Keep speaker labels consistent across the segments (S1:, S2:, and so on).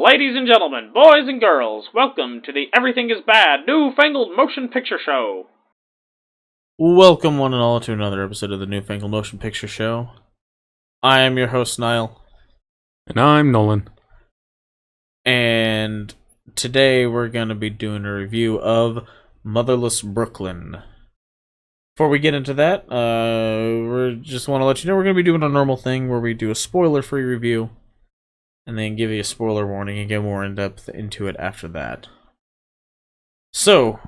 S1: Ladies and gentlemen, boys and girls, welcome to the Everything is Bad New Fangled Motion Picture Show.
S2: Welcome one and all to another episode of the New Fangled Motion Picture Show. I am your host, Niall.
S3: And I'm Nolan.
S2: And today we're going to be doing a review of Motherless Brooklyn. Before we get into that, we just want to let you know we're going to be doing a normal thing where we do a spoiler-free review and then give you a spoiler warning and get more in-depth into it after that. So,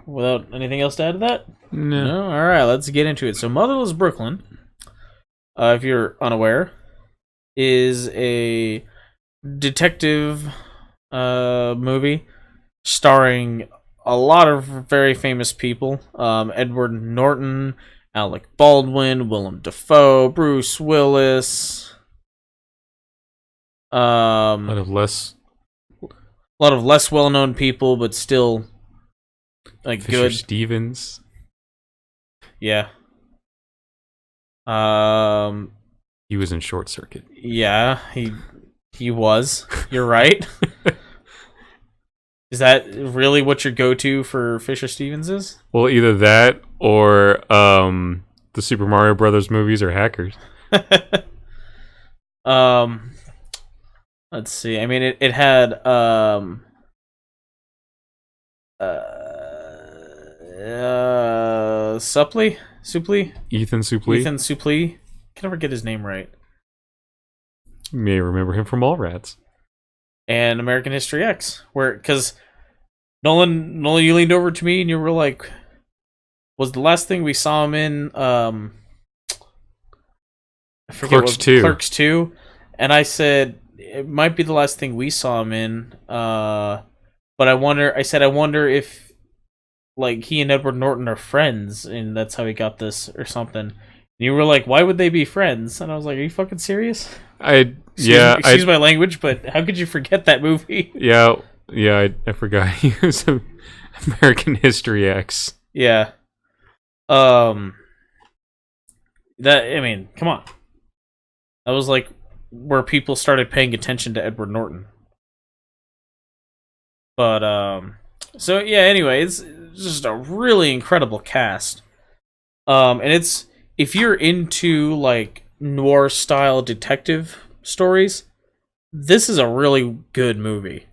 S2: without anything else to add to that? No? Alright, let's get into it. So, Motherless Brooklyn, if you're unaware, is a detective movie starring a lot of very famous people. Edward Norton, Alec Baldwin, Willem Dafoe, Bruce Willis. A lot of less well-known people, but still like
S3: Fisher
S2: good.
S3: Stevens.
S2: Yeah.
S3: He was in Short Circuit.
S2: Yeah, he was. You're right. Is that really what your go-to for Fisher Stevens is?
S3: Well, either that or the Super Mario Brothers movies or Hackers.
S2: Let's see. I mean, it had Suplee?
S3: Ethan Suplee.
S2: Ethan Suplee. Can never get his name right.
S3: You may remember him from Mallrats.
S2: And American History X, because Nolan, you leaned over to me and you were like, "Was the last thing we saw him in I forget
S3: Clerks 2.
S2: Clerks 2?" And I said it might be the last thing we saw him in. But I wonder if like he and Edward Norton are friends and that's how he got this or something. And you were like, "Why would they be friends?" And I was like, "Are you fucking serious?" Excuse my language, but how could you forget that movie?
S3: Yeah, I forgot he was American History X.
S2: Yeah. Come on. That was like where people started paying attention to Edward Norton. But so yeah, anyway, it's just a really incredible cast. And it's, if you're into like noir style detective stories, this is a really good movie.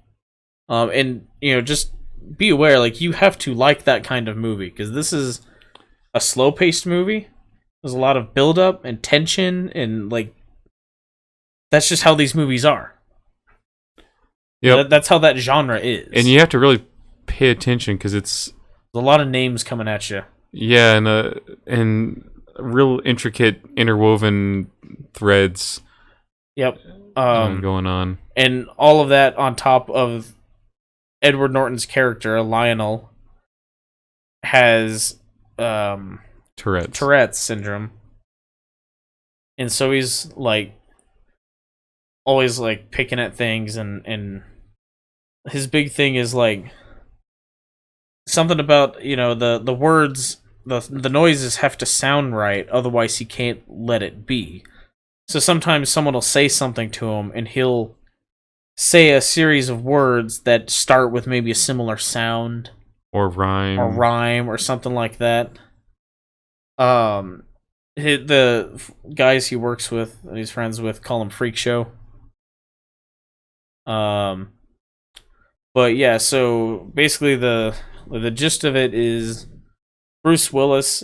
S2: And just be aware, like, you have to like that kind of movie because this is a slow-paced movie. There's a lot of build-up and tension, and like that's just how these movies are.
S3: Yeah,
S2: that's how that genre is.
S3: And you have to really pay attention because it's
S2: a lot of names coming at you.
S3: Yeah, and real intricate interwoven threads.
S2: Yep.
S3: Going on. And
S2: all of that on top of Edward Norton's character, Lionel, has Tourette's syndrome. And so he's like always like picking at things, and his big thing is like something about, the words, the noises have to sound right, otherwise he can't let it be. So sometimes someone will say something to him, and he'll say a series of words that start with maybe a similar sound.
S3: Or rhyme.
S2: Or something like that. The guys he works with, and he's friends with, call him Freak Show. But yeah, so basically the gist of it is Bruce Willis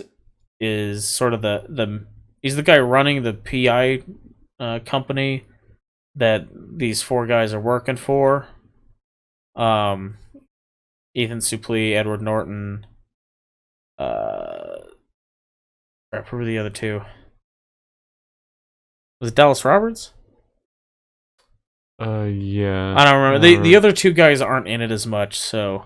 S2: is sort of he's the guy running the PI company that these four guys are working for. Ethan Suplee, Edward Norton, who were the other two? Was it Dallas Roberts?
S3: Yeah.
S2: I don't remember. The other two guys aren't in it as much, so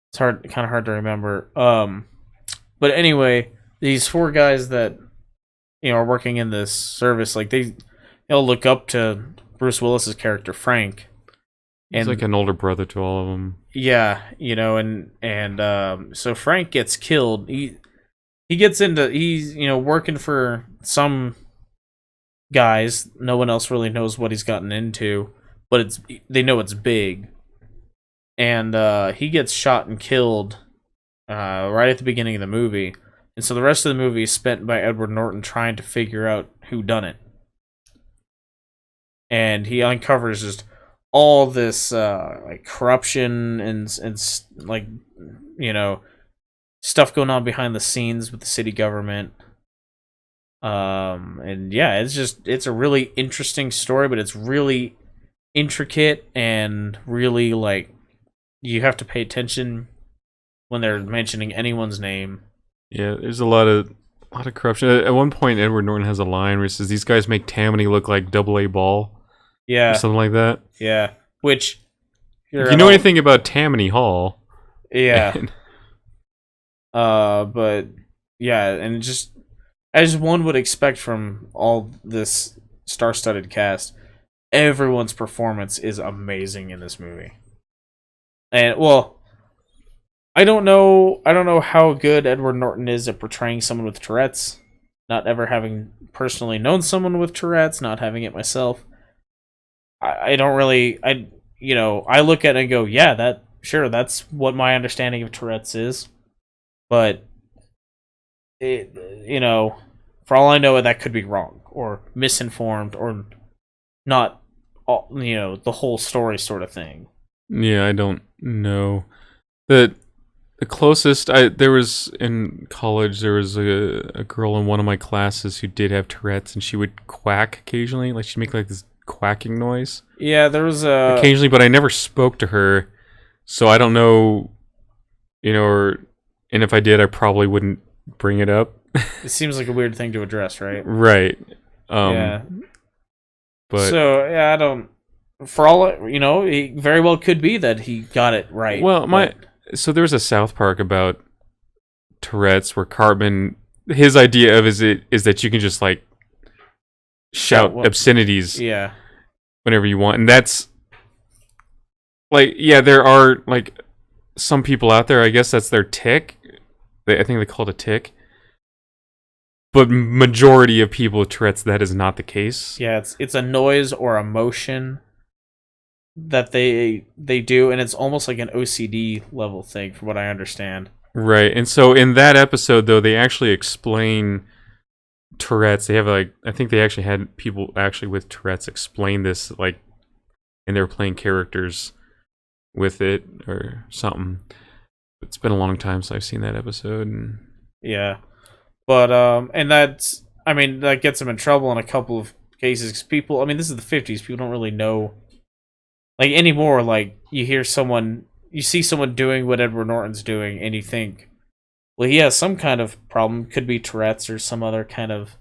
S2: it's kind of hard to remember. But anyway, these four guys that are working in this service, like they'll look up to Bruce Willis's character Frank.
S3: He's like an older brother to all of them.
S2: Yeah, and so Frank gets killed. He's working for some guys. No one else really knows what he's gotten into, but they know it's big. And he gets shot and killed right at the beginning of the movie. And so the rest of the movie is spent by Edward Norton trying to figure out who done it. And he uncovers just all this like corruption and like, you know, stuff going on behind the scenes with the city government. And yeah, it's a really interesting story, but it's really intricate and really like you have to pay attention when they're mentioning anyone's name.
S3: Yeah, there's a lot of corruption. At one point, Edward Norton has a line where he says, "These guys make Tammany look like AA ball."
S2: Yeah,
S3: or something like that.
S2: Yeah, which
S3: if you know anything about Tammany Hall,
S2: yeah. But yeah, and just as one would expect from all this star-studded cast, everyone's performance is amazing in this movie. And well, I don't know how good Edward Norton is at portraying someone with Tourette's. Not ever having personally known someone with Tourette's, not having it myself. I don't really, I look at it and go, yeah, that's what my understanding of Tourette's is. But it, for all I know, that could be wrong or misinformed or not, the whole story sort of thing.
S3: Yeah, I don't know. The closest there was in college, there was a girl in one of my classes who did have Tourette's, and she would quack occasionally, like she'd make like this quacking noise.
S2: Yeah, there was
S3: occasionally, but I never spoke to her, so I don't know, and if I did, I probably wouldn't bring it up.
S2: It seems like a weird thing to address, right?
S3: Right.
S2: Yeah.
S3: But
S2: so yeah, I don't. For all he very well could be that he got it right.
S3: Well, so there's a South Park about Tourette's where Cartman, his idea of is that you can just like shout obscenities,
S2: yeah,
S3: whenever you want, and that's like, yeah, there are like some people out there, I guess that's their tick. I think they call it a tick. But majority of people with Tourette's, that is not the case.
S2: Yeah, it's a noise or a motion that they do, and it's almost like an OCD level thing, from what I understand.
S3: Right, and so in that episode, though, they actually explain Tourette's. They have I think they actually had people actually with Tourette's explain this, like, and they were playing characters with it or something. It's been a long time since I've seen that episode. And
S2: yeah, but and that gets them in trouble in a couple of cases. 'Cause people, this is the 50s. People don't really know. Like anymore, like you see someone doing what Edward Norton's doing, and you think, well, he has some kind of problem. Could be Tourette's or some other kind of,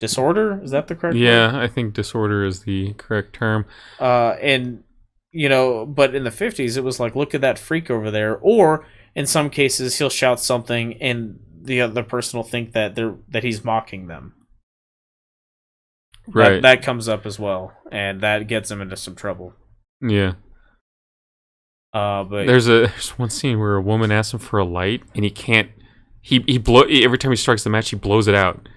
S2: disorder. Is that the correct
S3: word?
S2: word?
S3: I think disorder is the correct term.
S2: But in the 50s, it was like, look at that freak over there. Or in some cases, he'll shout something, and the other person will think that he's mocking them.
S3: Right.
S2: That comes up as well, and that gets him into some trouble.
S3: Yeah.
S2: But
S3: there's one scene where a woman asks him for a light, and he can't. Every time he strikes the match, he blows it out,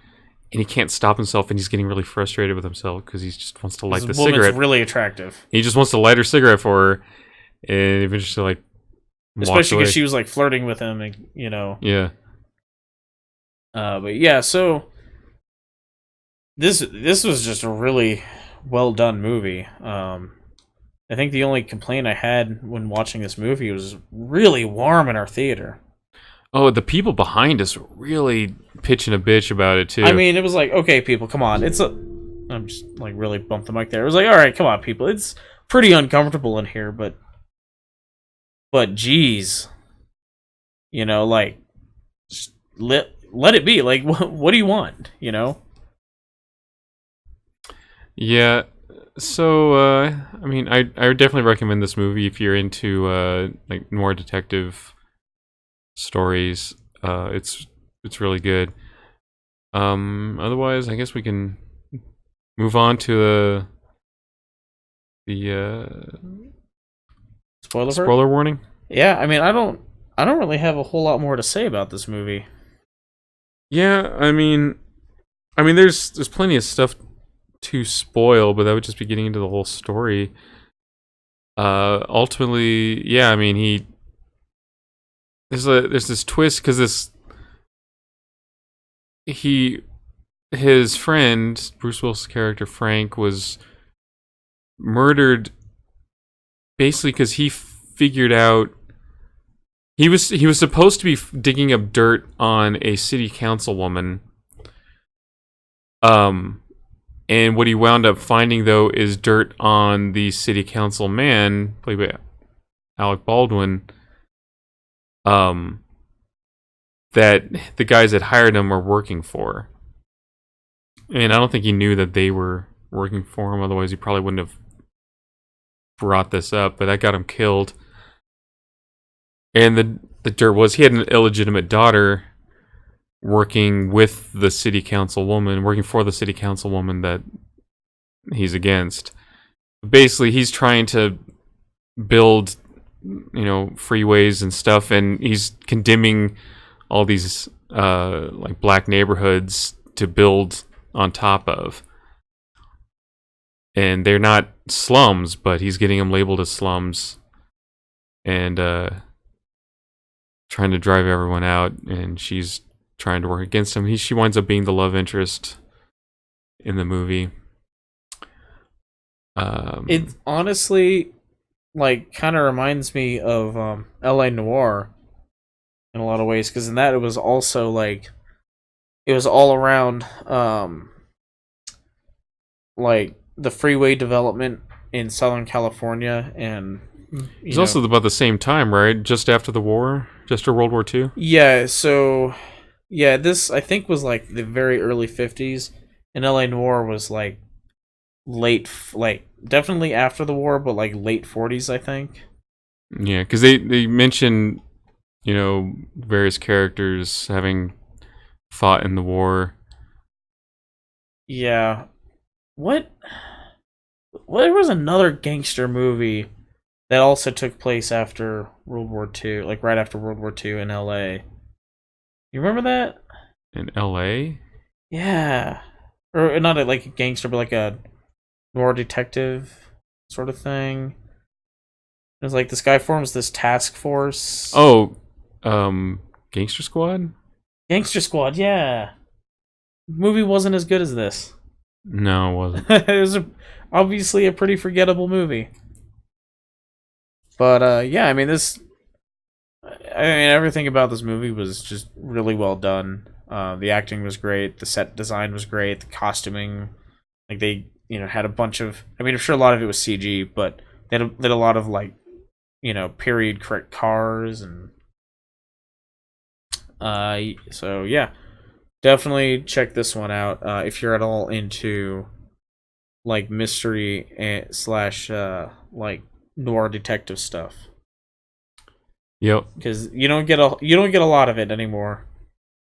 S3: and he can't stop himself, and he's getting really frustrated with himself because he just wants to light the cigarette.
S2: Really attractive.
S3: He just wants to light her cigarette for her, and eventually,
S2: especially because she was like flirting with him, and
S3: Yeah.
S2: But yeah, so. This was just a really well done movie. I think the only complaint I had when watching this movie was really warm in our theater.
S3: Oh, the people behind us were really pitching a bitch about it too.
S2: It was like, okay, people, come on. I'm just like really bumped the mic there. It was like, all right, come on, people. It's pretty uncomfortable in here, but geez, like just let it be. Like, what do you want?
S3: Yeah, so I would definitely recommend this movie if you're into like noir detective stories. It's really good. Otherwise, I guess we can move on to the spoiler warning.
S2: Yeah, I don't really have a whole lot more to say about this movie.
S3: Yeah, there's plenty of stuff to spoil, but that would just be getting into the whole story. Ultimately, yeah, I mean, there's this twist because his friend Bruce Willis' character Frank was murdered basically because he figured out he was supposed to be digging up dirt on a city councilwoman. And what he wound up finding though is dirt on the city council man, played by Alec Baldwin. That the guys that hired him were working for. And I don't think he knew that they were working for him, otherwise he probably wouldn't have brought this up, but that got him killed. And the dirt was he had an illegitimate daughter working with the city council woman, working for the city council woman that he's against. Basically, he's trying to build, freeways and stuff, and he's condemning all these like black neighborhoods to build on top of. And they're not slums, but he's getting them labeled as slums and trying to drive everyone out, and she's trying to work against him. She winds up being the love interest in the movie.
S2: It honestly, kind of reminds me of L.A. Noir in a lot of ways, because in that it was also it was all around the freeway development in Southern California, and
S3: it's also about the same time, right? Just after the war, just after World War II.
S2: Yeah. So, yeah, this I think was the very early 50s, and L.A. Noir was late, definitely after the war, but late 40s, I think.
S3: Yeah, because they mention, various characters having fought in the war.
S2: Yeah. What? There was another gangster movie that also took place after World War II, right after World War II in L.A. You remember that?
S3: In L.A.?
S2: Yeah. Or not a gangster, but a noir detective sort of thing. It's this guy forms this task force.
S3: Oh, Gangster Squad?
S2: Gangster Squad, yeah. Movie wasn't as good as this.
S3: No, it wasn't.
S2: It was obviously a pretty forgettable movie. But yeah, everything about this movie was just really well done. The acting was great, the set design was great, the costuming, they had a bunch of. I'm sure a lot of it was CG, but they had a lot of period correct cars and. So yeah, definitely check this one out if you're at all into mystery and / noir detective stuff.
S3: Yep.
S2: Because you don't get a lot of it anymore,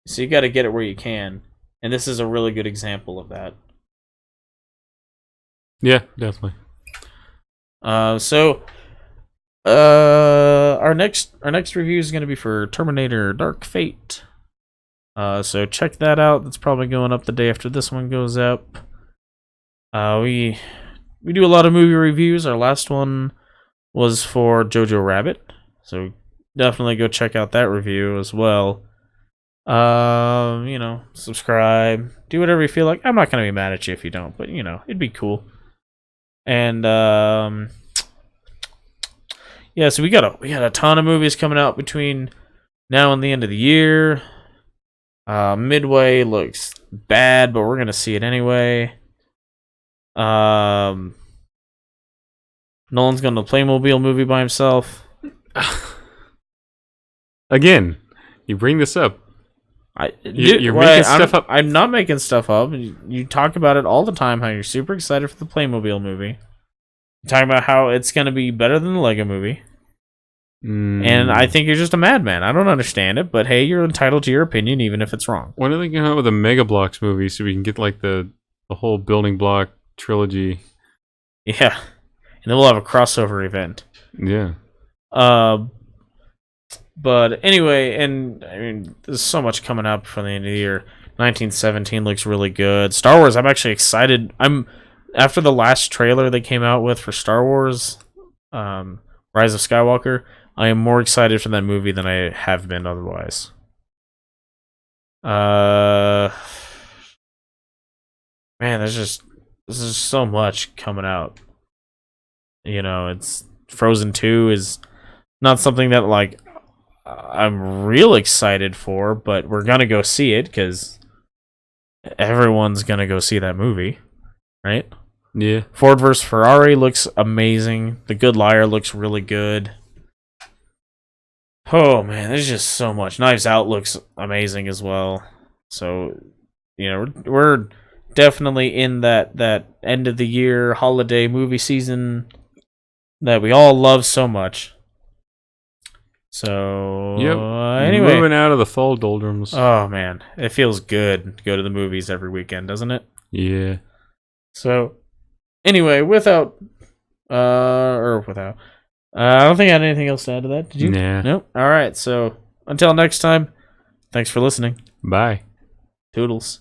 S2: so you got to get it where you can, and this is a really good example of that.
S3: Yeah, definitely.
S2: So our next review is going to be for Terminator Dark Fate. So check that out. That's probably going up the day after this one goes up. We do a lot of movie reviews. Our last one was for Jojo Rabbit, so definitely go check out that review as well. Subscribe, do whatever you feel like. I'm not gonna be mad at you if you don't, but it'd be cool. And yeah, so we got a ton of movies coming out between now and the end of the year. Midway looks bad, but we're gonna see it anyway. Nolan's going to Playmobil movie by himself.
S3: Again, you bring this up. You're
S2: making
S3: stuff up.
S2: I'm not making stuff up. You talk about it all the time, how you're super excited for the Playmobil movie. You're talking about how it's going to be better than the Lego movie. And I think you're just a madman. I don't understand it, but hey, you're entitled to your opinion, even if it's wrong.
S3: When are they going out with a Mega Bloks movie so we can get the whole building block trilogy?
S2: Yeah. And then we'll have a crossover event.
S3: Yeah.
S2: But anyway, and there's so much coming up for the end of the year. 1917 looks really good. Star Wars, I'm actually excited. I'm after the last trailer they came out with for Star Wars, Rise of Skywalker, I am more excited for that movie than I have been otherwise. Man, there's just so much coming out. You know, it's Frozen 2 is not something that like I'm real excited for, but we're gonna go see it because everyone's gonna go see that movie, right?
S3: Yeah.
S2: Ford vs Ferrari looks amazing. The Good Liar looks really good. Oh man, there's just so much. Knives Out looks amazing as well. So, you know, we're definitely in that end of the year holiday movie season that we all love so much. So,
S3: Yep.
S2: Anyway.
S3: Moving out of the fall doldrums.
S2: Oh, man. It feels good to go to the movies every weekend, doesn't it?
S3: Yeah.
S2: So, anyway, I don't think I had anything else to add to that. Did you?
S3: Nah.
S2: Nope. All right. So, until next time, thanks for listening.
S3: Bye.
S2: Toodles.